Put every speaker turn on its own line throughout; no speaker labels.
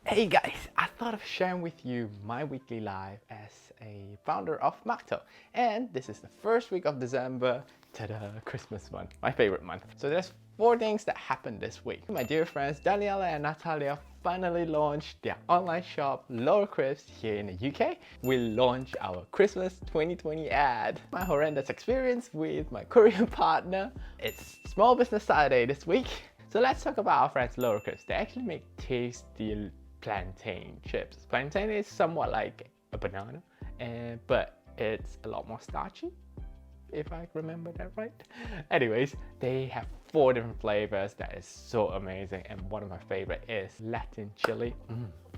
Hey guys, I thought of sharing with you my weekly life as a founder of Mak Tok. And this is the first week of December, ta-da, Christmas month, my favorite month. So there's 4 things that happened this week. My dear friends Daniela and Natalia finally launched their online shop Loro Crisps here in the UK. We launched our Christmas 2020 ad. My horrendous experience with my courier partner. It's Small Business Saturday this week. So let's talk about our friends Loro Crisps. They actually make tasty plantain chips. Plantain is somewhat like a banana, but it's a lot more starchy, if I remember that right. Anyways, they have 4 different flavors that is so amazing, and one of my favorite is Latin chili.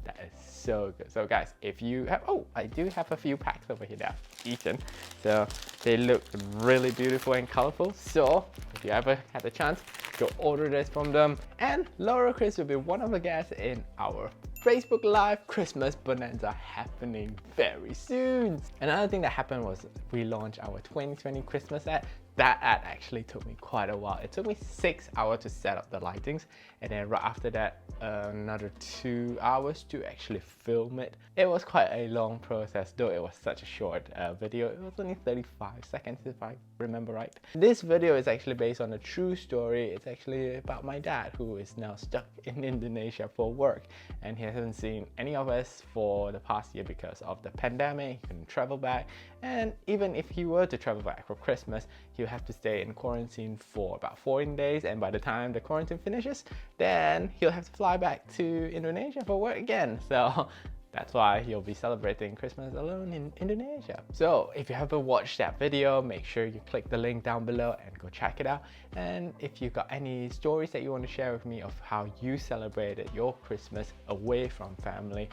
That is so good. So guys, if you have, I do have a few packs over here that I've eaten. So they look really beautiful and colorful. So if you ever had a chance, go order this from them. And Loro Crisps will be one of the guests in our Facebook Live Christmas Bonanza happening very soon. Another thing that happened was we launched our 2020 Christmas ad. That ad actually took me quite a while. It took me 6 hours to set up the lightings, and then right after that, another 2 hours to actually film it. It was quite a long process, though it was such a short video. It was only 35 seconds if I remember right. This video is actually based on a true story. It's actually about my dad, who is now stuck in Indonesia for work, and he hasn't seen any of us for the past year because of the pandemic. He couldn't travel back, and even if he were to travel back for Christmas, he'll have to stay in quarantine for about 14 days, and by the time the quarantine finishes, then he'll have to fly back to Indonesia for work again. So that's why he'll be celebrating Christmas alone in Indonesia. So if you haven't watched that video, make sure you click the link down below and go check it out. And if you've got any stories that you want to share with me of how you celebrated your Christmas away from family,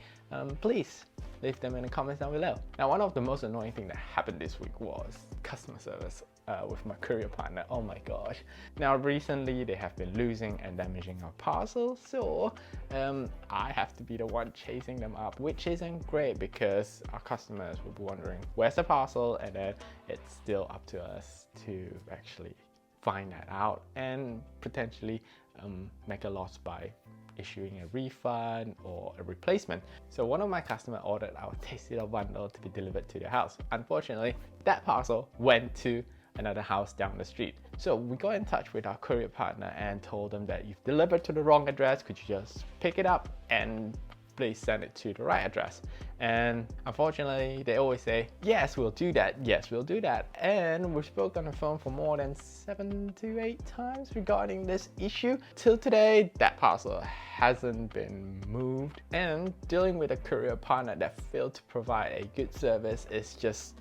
please leave them in the comments down below. Now, one of the most annoying things that happened this week was customer service with my courier partner. Oh my gosh. Now recently they have been losing and damaging our parcels, so I have to be the one chasing them up, which isn't great because our customers will be wondering where's the parcel, and then it's still up to us to actually find that out and potentially make a loss by issuing a refund or a replacement. So one of my customers ordered our tasty little bundle to be delivered to their house. Unfortunately, that parcel went to another house down the street. So we got in touch with our courier partner and told them that you've delivered to the wrong address. Could you just pick it up and please send it to the right address? And unfortunately, they always say, yes, we'll do that. Yes, we'll do that. And we spoke on the phone for more than 7 to 8 times regarding this issue. Till today, that parcel hasn't been moved. And dealing with a courier partner that failed to provide a good service is just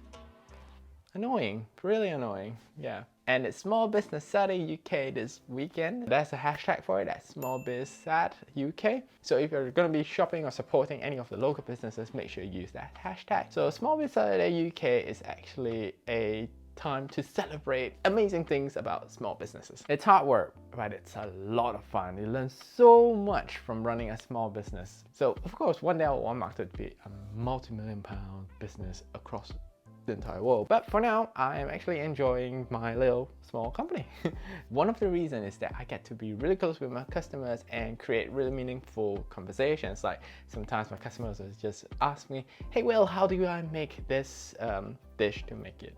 annoying, really annoying, yeah. And it's Small Business Saturday UK this weekend. There's a hashtag for it, that's SmallBizSat UK. So if you're going to be shopping or supporting any of the local businesses, make sure you use that hashtag. So Small Business Saturday UK is actually a time to celebrate amazing things about small businesses. It's hard work, but it's a lot of fun. You learn so much from running a small business. So of course, one day I want Mak Tok to be a multi-million-pound business across the entire world. But for now, I am actually enjoying my little small company. One of the reasons is that I get to be really close with my customers and create really meaningful conversations. Like sometimes my customers will just ask me, hey Will, how do I make this dish to make it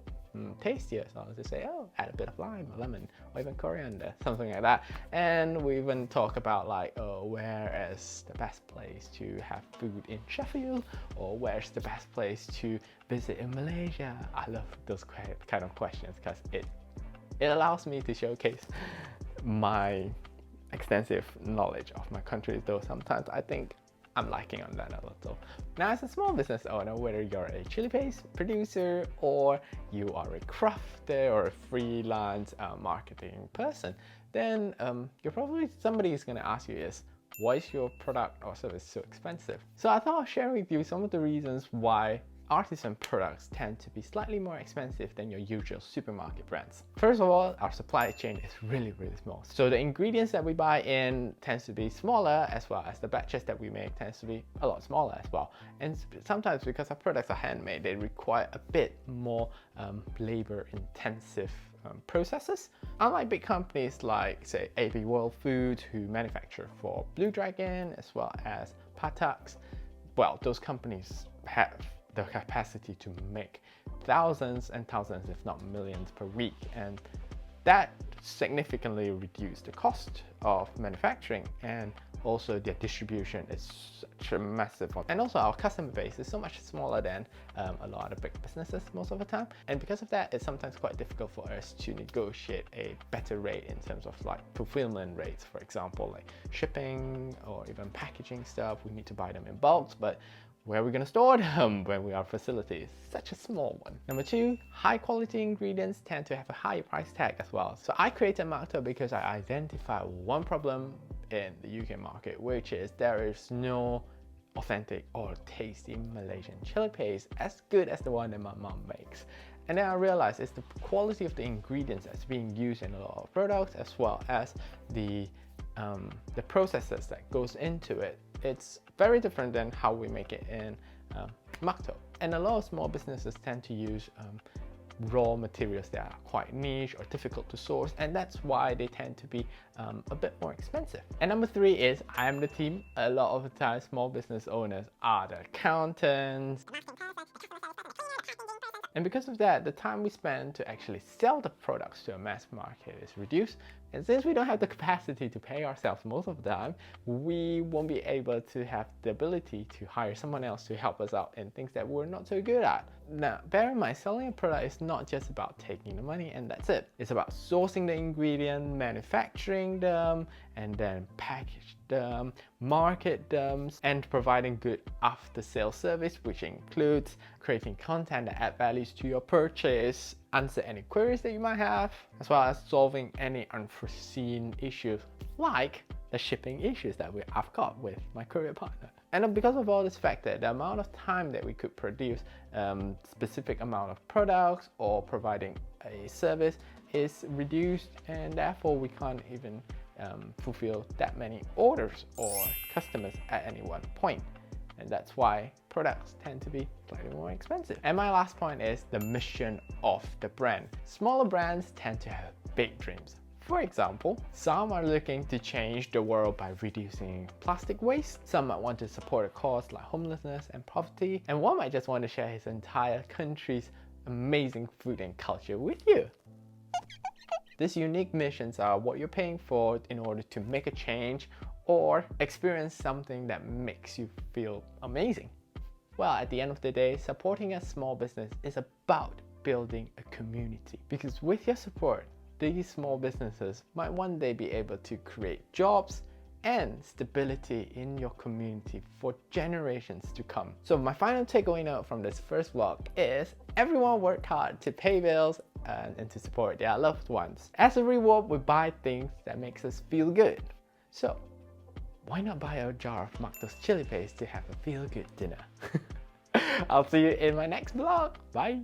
tastier? So I'll just say, add a bit of lime or lemon or even coriander, something like that. And we even talk about like, where is the best place to have food in Sheffield, or where's the best place to visit in Malaysia. I love those kind of questions because it allows me to showcase my extensive knowledge of my country, though sometimes I think I'm lacking on that a little. Now, as a small business owner, whether you're a chili paste producer or you are a crafter or a freelance marketing person, then you're probably, somebody is going to ask you is, why is your product or service so expensive? So I thought I'll share with you some of the reasons why artisan products tend to be slightly more expensive than your usual supermarket brands. First of all, our supply chain is really small. So the ingredients that we buy in tends to be smaller, as well as the batches that we make tends to be a lot smaller as well. And sometimes because our products are handmade, they require a bit more labor intensive processes. Unlike big companies like, say, AB World Foods, who manufacture for Blue Dragon as well as Patax, well, those companies have the capacity to make thousands and thousands, if not millions per week, and that significantly reduced the cost of manufacturing, and also their distribution is such a massive one. And also our customer base is so much smaller than a lot of big businesses most of the time, and because of that, it's sometimes quite difficult for us to negotiate a better rate in terms of like fulfillment rates. For example, like shipping or even packaging stuff, we need to buy them in bulks, but where are we going to store them when our facility is such a small one? Number two, high quality ingredients tend to have a higher price tag as well. So I created Mak Tok because I identified one problem in the UK market, which is there is no authentic or tasty Malaysian chili paste as good as the one that my mom makes. And then I realized it's the quality of the ingredients that's being used in a lot of products, as well as the processes that goes into it. It's very different than how we make it in Mak Tok. And a lot of small businesses tend to use raw materials that are quite niche or difficult to source, and that's why they tend to be a bit more expensive. And number three is I am the team. A lot of the time, small business owners are the accountants. And because of that, the time we spend to actually sell the products to a mass market is reduced. And since we don't have the capacity to pay ourselves most of the time, we won't be able to have the ability to hire someone else to help us out in things that we're not so good at. Now, bear in mind, selling a product is not just about taking the money and that's it. It's about sourcing the ingredient, manufacturing them, and then package them, market them, and providing good after-sales service, which includes creating content that add values to your purchase, answer any queries that you might have, as well as solving any unforeseen issues like the shipping issues that I've got with my courier partner. And because of all this factor, the amount of time that we could produce specific amount of products or providing a service is reduced, and therefore we can't even fulfill that many orders or customers at any one point. And that's why products tend to be slightly more expensive. And my last point is the mission of the brand. Smaller brands tend to have big dreams. For example, some are looking to change the world by reducing plastic waste. Some might want to support a cause like homelessness and poverty. And one might just want to share his entire country's amazing food and culture with you. These unique missions are what you're paying for in order to make a change or experience something that makes you feel amazing. Well, at the end of the day, supporting a small business is about building a community, because with your support, these small businesses might one day be able to create jobs and stability in your community for generations to come. So my final takeaway note from this first vlog is everyone worked hard to pay bills and to support their loved ones. As a reward, we buy things that makes us feel good. So why not buy a jar of Mak Tok's chili paste to have a feel-good dinner? I'll see you in my next vlog. Bye!